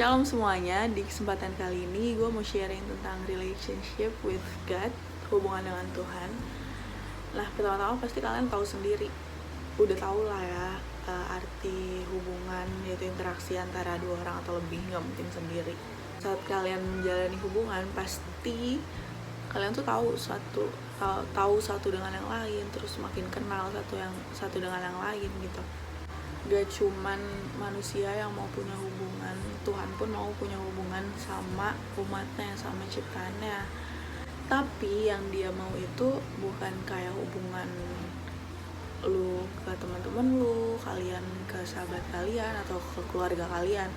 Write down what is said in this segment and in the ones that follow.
Shalom semuanya, di kesempatan kali ini gue mau sharing tentang relationship with God, hubungan dengan Tuhan. Nah, pertama-tama pasti kalian tahu sendiri, udah tahu lah ya, arti hubungan, yaitu interaksi antara dua orang atau lebih, nggak mungkin sendiri. Saat kalian menjalani hubungan, pasti kalian tuh tahu satu dengan yang lain, terus makin kenal satu dengan yang lain gitu. Gak cuman manusia yang mau punya hubungan, Tuhan pun mau punya hubungan sama umatnya, sama ciptaannya. Tapi yang dia mau itu bukan kayak hubungan lu ke teman-teman lu, kalian ke sahabat kalian, atau ke keluarga kalian.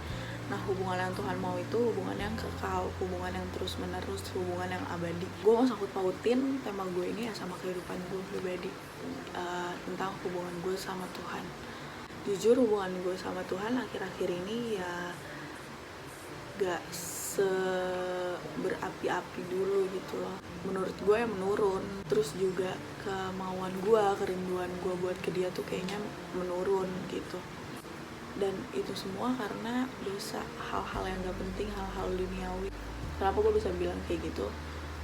Nah, hubungan yang Tuhan mau itu hubungan yang kekal, hubungan yang terus menerus, hubungan yang abadi. Gue mau sangkut pautin tema gue ini ya sama kehidupan gue pribadi, tentang hubungan gue sama Tuhan. Jujur, hubungan gue sama Tuhan akhir-akhir ini ya gak berapi-api dulu gitu loh. Menurut gue ya menurun. Terus juga kemauan gue, kerinduan gue buat ke dia tuh kayaknya menurun gitu. Dan itu semua karena dosa, hal-hal yang gak penting, hal-hal duniawi. Kenapa gue bisa bilang kayak gitu?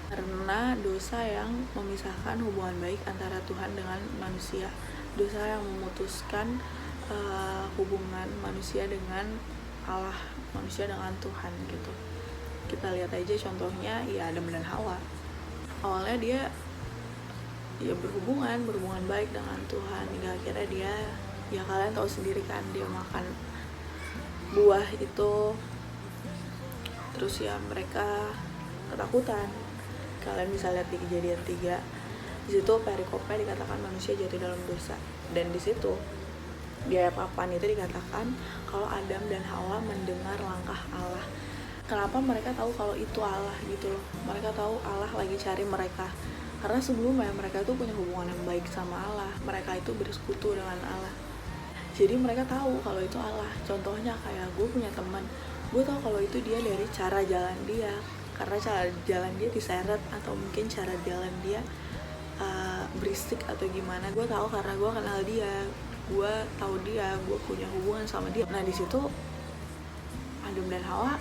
Karena dosa yang memisahkan hubungan baik antara Tuhan dengan manusia. Dosa yang memutuskan hubungan manusia dengan Allah, manusia dengan Tuhan gitu. Kita lihat aja contohnya ya Adam dan Hawa. Awalnya dia ya berhubungan baik dengan Tuhan, hingga akhirnya dia, ya kalian tahu sendiri kan, dia makan buah itu, terus ya mereka ketakutan. Kalian bisa lihat di Kejadian 3, di situ perikopnya dikatakan manusia jatuh dalam dosa, dan di situ di ayat 8 itu dikatakan kalau Adam dan Hawa mendengar langkah Allah. Kenapa mereka tahu kalau itu Allah gitu loh? Mereka tahu Allah lagi cari mereka. Karena sebelumnya mereka tuh punya hubungan yang baik sama Allah. Mereka itu bersekutu dengan Allah. Jadi mereka tahu kalau itu Allah. Contohnya kayak gue punya teman, gue tahu kalau itu dia dari cara jalan dia. Karena cara jalan dia diseret, atau mungkin cara jalan dia berisik atau gimana. Gue tahu karena gue kenal dia. Gue tahu dia, gue punya hubungan sama dia. Nah, di situ Adam dan Hawa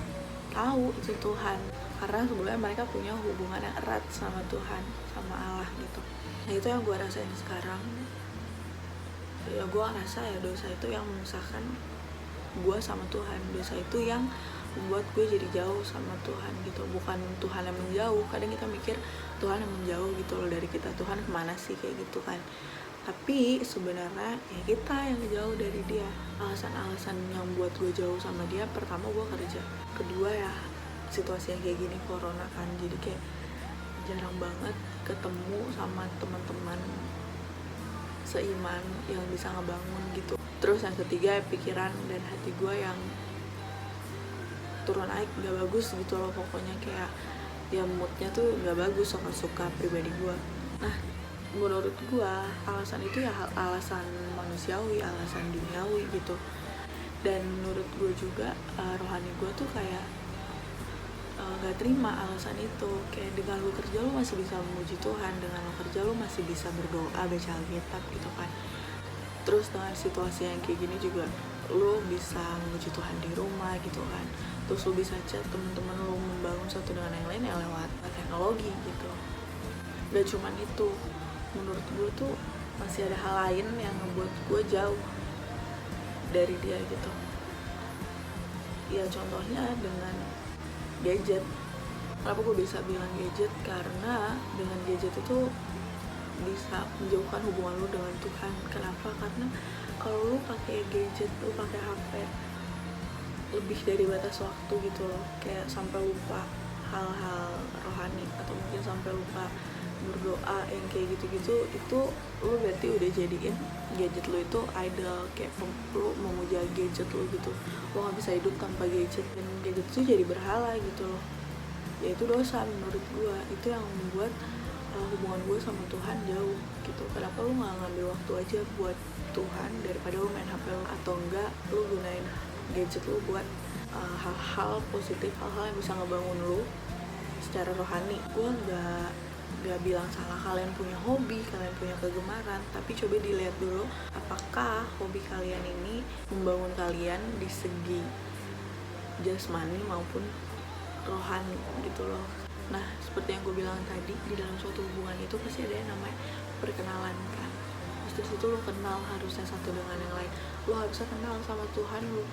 tahu itu Tuhan, karena sebelumnya mereka punya hubungan yang erat sama Tuhan, sama Allah gitu. Nah, itu yang gue rasain sekarang. Ya, gue ngerasa ya dosa itu yang memisahkan gue sama Tuhan. Dosa itu yang membuat gue jadi jauh sama Tuhan gitu. Bukan Tuhan yang menjauh. Kadang kita mikir Tuhan yang menjauh gitu loh dari kita. Tuhan kemana sih, kayak gitu kan. Tapi sebenarnya ya kita yang jauh dari dia. Alasan-alasan yang buat gue jauh sama dia, pertama gue kerja, kedua ya situasi yang kayak gini, corona kan, jadi kayak jarang banget ketemu sama teman-teman seiman yang bisa ngebangun gitu. Terus yang ketiga ya pikiran dan hati gue yang turun naik, gak bagus gitu loh. Pokoknya kayak ya moodnya tuh gak bagus, suka pribadi gue. Nah, menurut gue alasan itu ya alasan manusiawi, alasan duniawi gitu. Dan menurut gue juga rohani gue tuh kayak gak terima alasan itu. Kayak dengan lu kerja lu masih bisa memuji Tuhan, dengan lu kerja lu masih bisa berdoa, baca Alkitab gitu kan. Terus dengan situasi yang kayak gini juga lu bisa memuji Tuhan di rumah gitu kan. Terus lu bisa chat temen-temen lu, membangun satu dengan yang lain ya lewat teknologi gitu. Gak cuman itu, menurut gue tuh masih ada hal lain yang ngebuat gue jauh dari dia gitu. Ya contohnya dengan gadget. Kenapa gue bisa bilang gadget? Karena dengan gadget itu bisa menjauhkan hubungan lu dengan Tuhan. Kenapa? Karena kalau lu pakai gadget, lu pakai HP lebih dari batas waktu gitu loh, kayak sampai lupa hal-hal rohani, atau mungkin sampai lupa berdoa yang kayak gitu-gitu, itu lu berarti udah jadiin gadget lu itu idol, kayak lu memuja gadget lu gitu. Lu gak bisa hidup tanpa gadget, dan gadget itu jadi berhala gitu loh. Ya itu dosa menurut gue. Itu yang membuat hubungan gue sama Tuhan jauh gitu. Kenapa lu gak ngambil waktu aja buat Tuhan daripada lu main HP lu, atau enggak lu gunain gadget lu buat hal-hal positif, hal-hal yang bisa ngebangun lu secara rohani. Gue gak bilang salah kalian punya hobi, kalian punya kegemaran, tapi coba dilihat dulu apakah hobi kalian ini membangun kalian di segi jasmani maupun rohani gitu loh. Nah, seperti yang gue bilang tadi, di dalam suatu hubungan itu pasti ada yang namanya perkenalan kan. Terus di situ lo kenal harusnya satu dengan yang lain. Lo harusnya kenal sama Tuhan lo.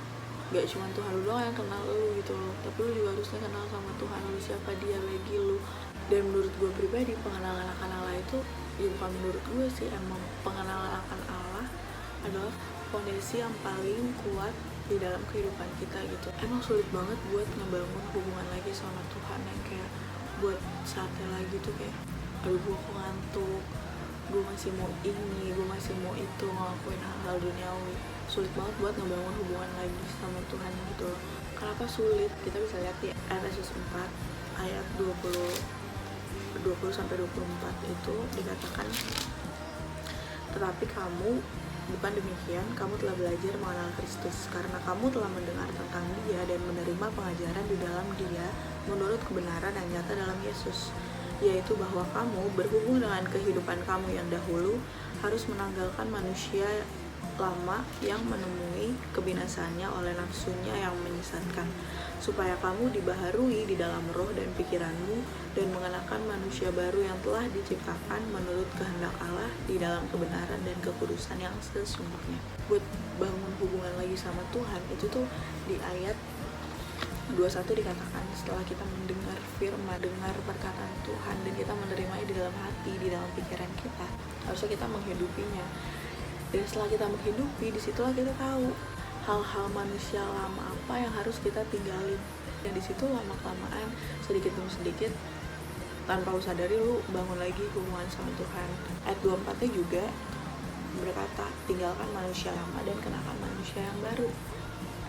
Gak cuma Tuhan lo doang yang kenal lo gitu loh, tapi lo juga harusnya kenal sama Tuhan lo, siapa dia bagi lo. Dan menurut gue pribadi, pengenalan akan Allah itu, ya bukan menurut gue sih, emang pengenalan akan Allah adalah fondasi yang paling kuat di dalam kehidupan kita gitu. Emang sulit banget buat ngebangun hubungan lagi sama Tuhan yang kayak buat saatnya lagi tuh kayak aduh gue ngantuk, gue masih mau ini, gue masih mau itu, ngelakuin hal-hal duniawi. Sulit banget buat ngebangun hubungan lagi sama Tuhan gitu loh. Kenapa sulit? Kita bisa lihat di Efesus 4 ayat 20-24 itu dikatakan, tetapi kamu bukan demikian, kamu telah belajar mengenal Kristus, karena kamu telah mendengar tentang Dia dan menerima pengajaran di dalam Dia menurut kebenaran yang nyata dalam Yesus, yaitu bahwa kamu berhubung dengan kehidupan kamu yang dahulu harus menanggalkan manusia lama yang menemui kebinasaannya oleh nafsunya yang menyesatkan, supaya kamu dibaharui di dalam roh dan pikiranmu dan mengenakan manusia baru yang telah diciptakan menurut kehendak Allah di dalam kebenaran dan kekudusan yang sesungguhnya. Buat bangun hubungan lagi sama Tuhan itu tuh di ayat 21 dikatakan, setelah kita mendengar firman, dengar perkataan Tuhan dan kita menerimanya di dalam hati, di dalam pikiran kita, harusnya kita menghidupinya. Dan setelah kita menghidupi, disitulah kita tahu hal-hal manusia lama apa yang harus kita tinggalin. Dan disitu lama-kelamaan, sedikit demi sedikit, tanpa lu sadari lu bangun lagi hubungan sama Tuhan. Ayat 24-nya juga berkata, tinggalkan manusia lama dan kenakan manusia yang baru.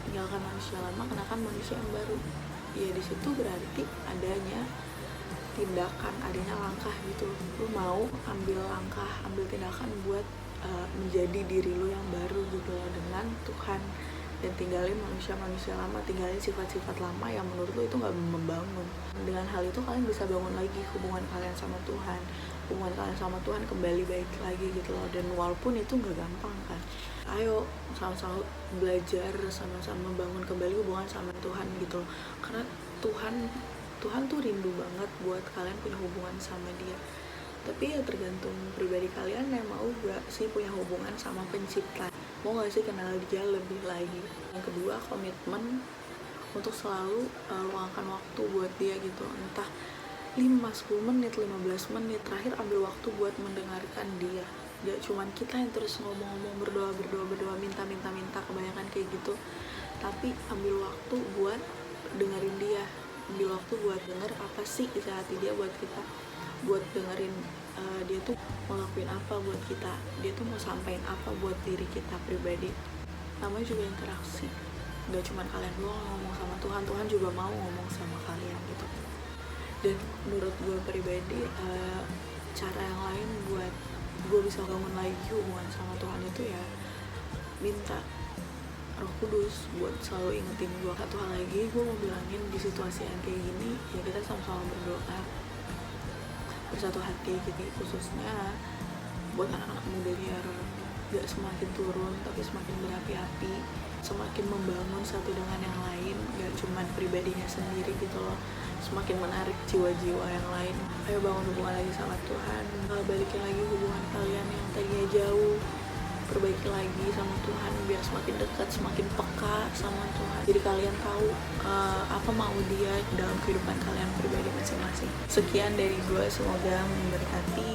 Tinggalkan manusia lama, kenakan manusia yang baru. Ya disitu berarti adanya tindakan, adanya langkah gitu. Lu mau ambil langkah, ambil tindakan buat menjadi diri lu yang baru gitu loh dengan Tuhan, dan tinggalin manusia-manusia lama, tinggalin sifat-sifat lama yang menurut lu itu gak membangun. Dengan hal itu kalian bisa bangun lagi hubungan kalian sama Tuhan, hubungan kalian sama Tuhan kembali baik lagi gitu loh. Dan walaupun itu gak gampang kan, ayo sama-sama belajar, sama-sama bangun kembali hubungan sama Tuhan gitu loh. Karena Tuhan tuh rindu banget buat kalian punya hubungan sama Dia. Tapi ya tergantung pribadi kalian yang mau gak sih punya hubungan sama pencipta, mau gak sih kenal Dia lebih lagi. Yang kedua, komitmen untuk selalu luangkan waktu buat Dia gitu, entah 5-10 menit, 15 menit terakhir ambil waktu buat mendengarkan Dia. Gak cuman kita yang terus ngomong-ngomong, berdoa, minta, kebanyakan kayak gitu, tapi ambil waktu buat dengerin Dia, ambil waktu buat denger apa sih isi hati Dia buat kita, buat dengerin dia tuh mau lakuin apa buat kita, dia tuh mau sampein apa buat diri kita pribadi. Namanya juga interaksi, gak cuma kalian doang ngomong sama Tuhan, Tuhan juga mau ngomong sama kalian gitu. Dan menurut gue pribadi, cara yang lain buat gue bisa bangun lagi hubungan sama Tuhan itu ya minta Roh Kudus buat selalu ingetin gue. Satu hal lagi gue mau bilangin, di situasi yang kayak gini ya kita sama-sama berdoa bersatu hati gitu, khususnya buat anak-anak muda biar gak semakin turun tapi semakin berapi-api, semakin membangun satu dengan yang lain, gak cuman pribadinya sendiri gitu loh, semakin menarik jiwa-jiwa yang lain. Ayo bangun hubungan lagi sama Tuhan, balikin lagi hubungan kalian yang tadinya jauh, perbaiki lagi sama Tuhan biar semakin dekat, semakin peka sama Tuhan. Jadi kalian tahu apa mau Dia dalam kehidupan kalian pribadi masing-masing. Sekian dari gue, semoga memberkati.